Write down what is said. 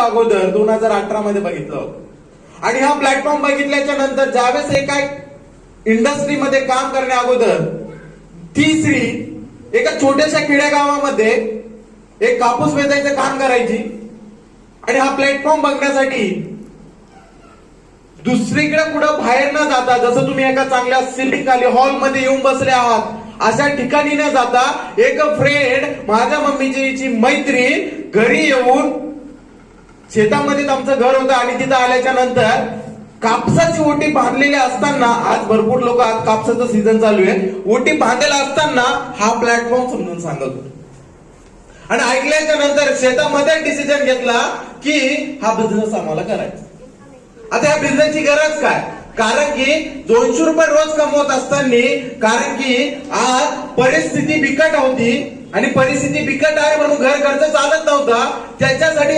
अगोदर 2018 मध्ये बघितलं होतं। आणि हा प्लॅटफॉर्म बघितल्याच्या नंतर ज्यावेळेस एका इंडस्ट्रीमध्ये काम करण्या अगोदर ती स्त्री एका छोट्याशा खेडेगावामध्ये एक कापूस वेचायचं काम करायची आणि हा प्लॅटफॉर्म बघण्यासाठी दुसरीकडे कुठं बाहेर न जाता, जसं तुम्ही एका चांगल्या सिटिंग खाली हॉलमध्ये येऊन बसले आहात अशा ठिकाणी न जाता एक फ्रेंड, माझ्या मम्मीची मैत्रीण घरी येऊन, शेतामध्येच आमचं घर होतं आणि तिथं आल्याच्या नंतर कापसाची ओटी बांधलेली असताना, आज भरपूर लोक, आज कापसाचं सीझन चालू आहे, ओटी बांधलेला असताना हा प्लॅटफॉर्म समजून सांगत होतो। आणि ऐकल्याच्या नंतर शेतामध्ये डिसिजन घेतला की हा बिझनेस आम्हाला करायचा। आता या बिझनेसची गरज काय? कारण की 200 रुपये रोज कमवत असताना, कारण की आज परिस्थिती बिकट होती आणि परिस्थिती बिकट आहे म्हणून घर खर्च चालत नव्हता, त्याच्यासाठी